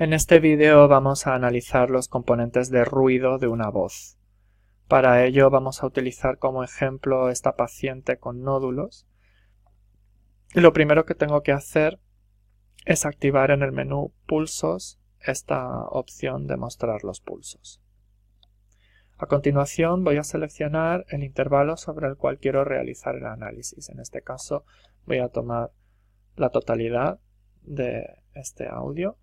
En este vídeo vamos a analizar los componentes de ruido de una voz. Para ello vamos a utilizar como ejemplo esta paciente con nódulos. Y lo primero que tengo que hacer es activar en el menú Pulsos esta opción de mostrar los pulsos. A continuación voy a seleccionar el intervalo sobre el cual quiero realizar el análisis. En este caso voy a tomar la totalidad de este audio.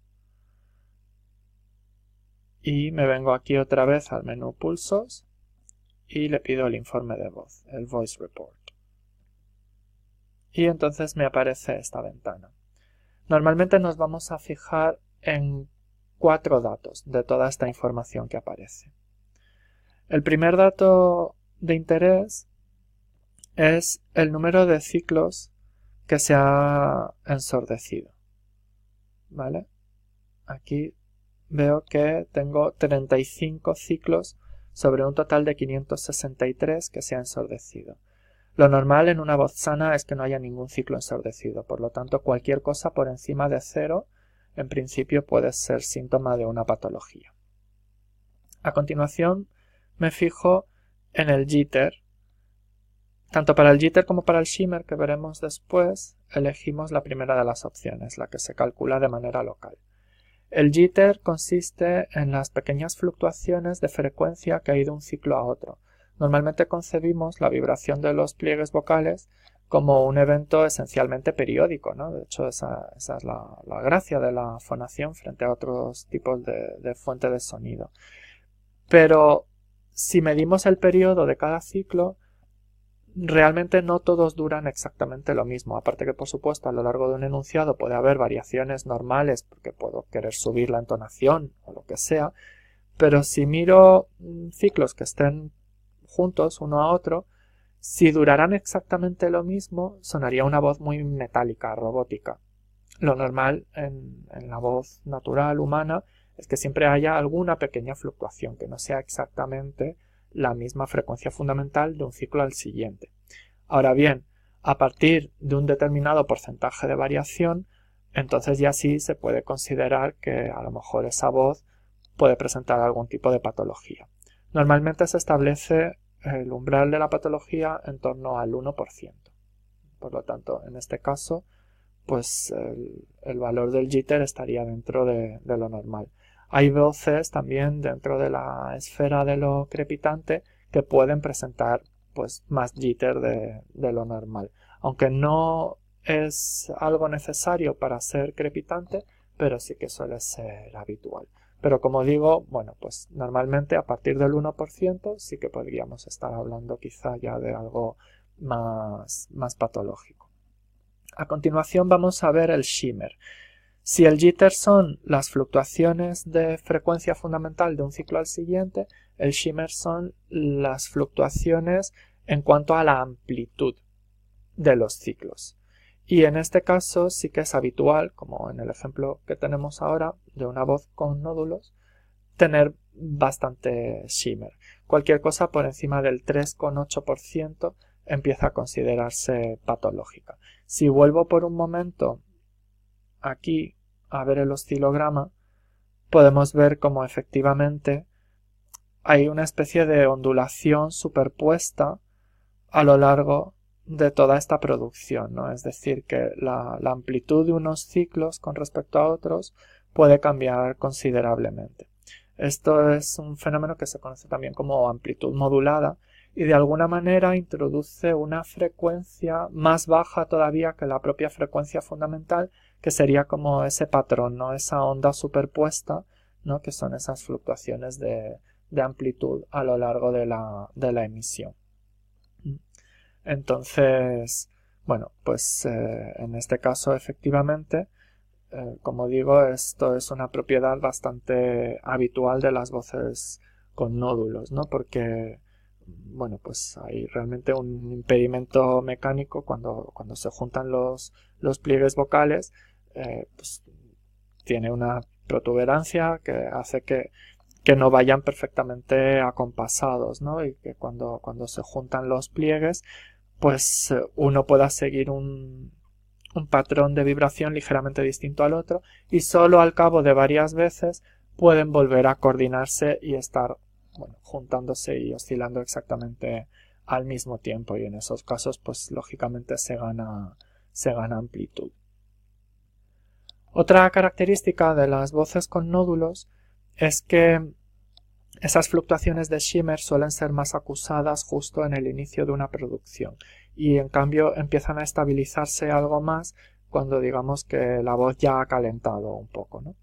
Y me vengo aquí otra vez al menú Pulsos y le pido el informe de voz, el Voice Report. Y entonces me aparece esta ventana. Normalmente nos vamos a fijar en 4 datos de toda esta información que aparece. El primer dato de interés es el número de ciclos que se ha ensordecido. ¿Vale? Aquí veo que tengo 35 ciclos sobre un total de 563 que se ha ensordecido. Lo normal en una voz sana es que no haya ningún ciclo ensordecido, por lo tanto cualquier cosa por encima de 0 en principio puede ser síntoma de una patología. A continuación me fijo en el jitter. Tanto para el jitter como para el shimmer, que veremos después, elegimos la primera de las opciones, la que se calcula de manera local. El jitter consiste en las pequeñas fluctuaciones de frecuencia que hay de un ciclo a otro. Normalmente concebimos la vibración de los pliegues vocales como un evento esencialmente periódico, ¿no? De hecho, esa es la gracia de la fonación frente a otros tipos de fuente de sonido. Pero si medimos el periodo de cada ciclo, realmente no todos duran exactamente lo mismo, aparte que por supuesto a lo largo de un enunciado puede haber variaciones normales porque puedo querer subir la entonación o lo que sea, pero si miro ciclos que estén juntos uno a otro, si duraran exactamente lo mismo sonaría una voz muy metálica, robótica. Lo normal en la voz natural humana es que siempre haya alguna pequeña fluctuación, que no sea exactamente la misma frecuencia fundamental de un ciclo al siguiente. Ahora bien, a partir de un determinado porcentaje de variación, entonces ya sí se puede considerar que a lo mejor esa voz puede presentar algún tipo de patología. Normalmente se establece el umbral de la patología en torno al 1%. Por lo tanto, en este caso, pues el valor del jitter estaría dentro de lo normal. Hay voces también dentro de la esfera de lo crepitante que pueden presentar pues más jitter de lo normal. Aunque no es algo necesario para ser crepitante, pero sí que suele ser habitual. Pero como digo, bueno, pues normalmente a partir del 1% sí que podríamos estar hablando quizá ya de algo más patológico. A continuación vamos a ver el shimmer. Si el jitter son las fluctuaciones de frecuencia fundamental de un ciclo al siguiente, el shimmer son las fluctuaciones en cuanto a la amplitud de los ciclos. Y en este caso sí que es habitual, como en el ejemplo que tenemos ahora de una voz con nódulos, tener bastante shimmer. Cualquier cosa por encima del 3,8% empieza a considerarse patológica. Si vuelvo por un momento aquí a ver el oscilograma, podemos ver cómo efectivamente hay una especie de ondulación superpuesta a lo largo de toda esta producción, ¿no? Es decir, que la amplitud de unos ciclos con respecto a otros puede cambiar considerablemente. Esto es un fenómeno que se conoce también como amplitud modulada y de alguna manera introduce una frecuencia más baja todavía que la propia frecuencia fundamental, que sería como ese patrón, ¿no? Esa onda superpuesta, ¿no? Que son esas fluctuaciones de amplitud a lo largo de la emisión. Entonces, bueno, pues en este caso efectivamente, como digo, esto es una propiedad bastante habitual de las voces con nódulos, ¿no? Porque, bueno, pues hay realmente un impedimento mecánico cuando se juntan los pliegues vocales, pues tiene una protuberancia que hace que no vayan perfectamente acompasados, ¿no? Y que cuando se juntan los pliegues, pues uno pueda seguir un un patrón de vibración ligeramente distinto al otro y solo al cabo de varias veces pueden volver a coordinarse y estar juntándose y oscilando exactamente al mismo tiempo, y en esos casos pues lógicamente se gana amplitud. Otra característica de las voces con nódulos es que esas fluctuaciones de shimmer suelen ser más acusadas justo en el inicio de una producción y en cambio empiezan a estabilizarse algo más cuando digamos que la voz ya ha calentado un poco, ¿no?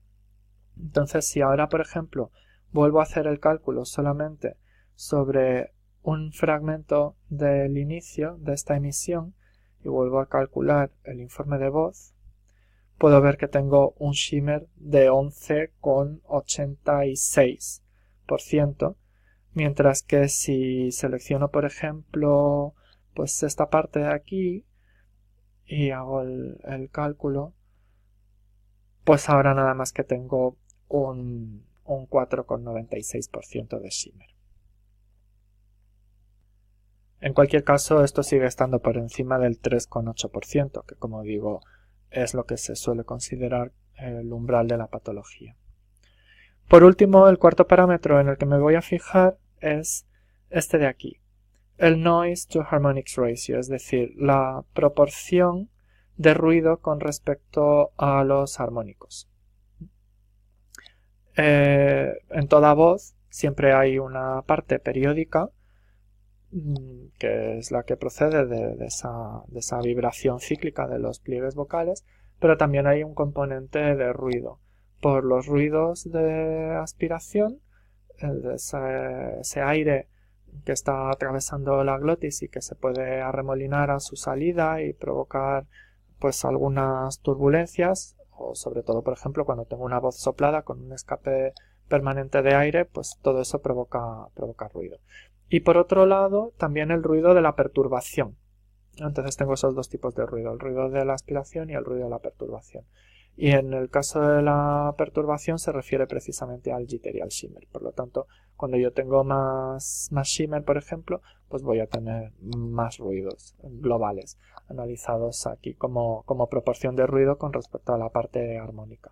Entonces, si ahora, por ejemplo, vuelvo a hacer el cálculo solamente sobre un fragmento del inicio de esta emisión y vuelvo a calcular el informe de voz, puedo ver que tengo un shimmer de 11,86%, mientras que si selecciono, por ejemplo, pues esta parte de aquí y hago el cálculo, pues ahora nada más que tengo un 4,96% de shimmer. En cualquier caso, esto sigue estando por encima del 3,8%, que como digo, es lo que se suele considerar el umbral de la patología. Por último, el cuarto parámetro en el que me voy a fijar es este de aquí, el Noise to Harmonics Ratio, es decir, la proporción de ruido con respecto a los armónicos. En toda voz siempre hay una parte periódica que es la que procede de esa vibración cíclica de los pliegues vocales, pero también hay un componente de ruido. Por los ruidos de aspiración, ese aire que está atravesando la glotis y que se puede arremolinar a su salida y provocar pues algunas turbulencias, o sobre todo por ejemplo cuando tengo una voz soplada con un escape permanente de aire, pues todo eso provoca ruido. Y por otro lado también el ruido de la perturbación. Entonces tengo esos dos tipos de ruido, el ruido de la aspiración y el ruido de la perturbación. Y en el caso de la perturbación se refiere precisamente al jitter y al shimmer. Por lo tanto, cuando yo tengo más shimmer, por ejemplo, pues voy a tener más ruidos globales analizados aquí como proporción de ruido con respecto a la parte armónica.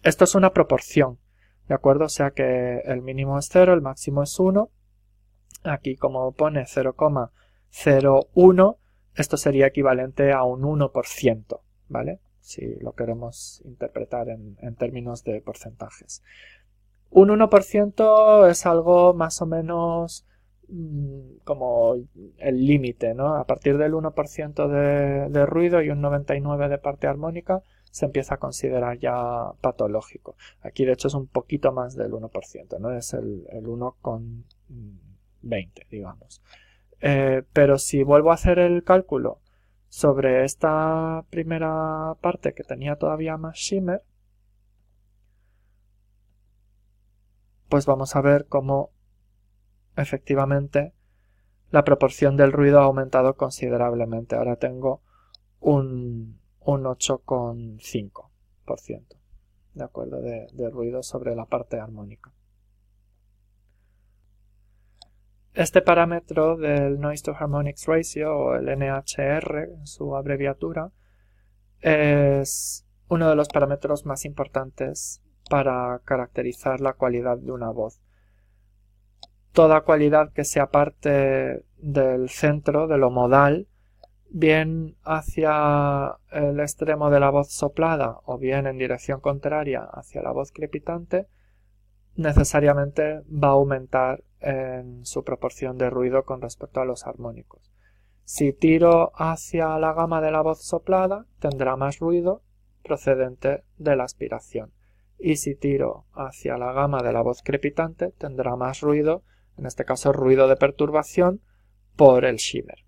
Esto es una proporción, ¿de acuerdo? O sea que el mínimo es 0, el máximo es 1. Aquí como pone 0,01, esto sería equivalente a un 1%, ¿vale? Si lo queremos interpretar en términos de porcentajes. Un 1% es algo más o menos como el límite, ¿no? A partir del 1% de ruido y un 99% de parte armónica se empieza a considerar ya patológico. Aquí de hecho es un poquito más del 1%, ¿no? Es el 1,20, digamos. Pero si vuelvo a hacer el cálculo sobre esta primera parte que tenía todavía más shimmer, pues vamos a ver cómo efectivamente la proporción del ruido ha aumentado considerablemente. Ahora tengo un 8,5%, ¿de acuerdo? De ruido sobre la parte armónica. Este parámetro del Noise to Harmonics Ratio, o el NHR en su abreviatura, es uno de los parámetros más importantes para caracterizar la cualidad de una voz. Toda cualidad que se aparte del centro, de lo modal, bien hacia el extremo de la voz soplada o bien en dirección contraria hacia la voz crepitante, necesariamente va a aumentar en su proporción de ruido con respecto a los armónicos. Si tiro hacia la gama de la voz soplada, tendrá más ruido procedente de la aspiración. Y si tiro hacia la gama de la voz crepitante, tendrá más ruido, en este caso ruido de perturbación, por el shimmer.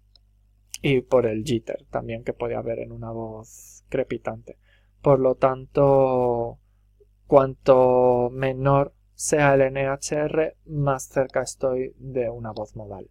Y por el jitter también que puede haber en una voz crepitante. Por lo tanto, cuanto menor sea el NHR, más cerca estoy de una voz modal.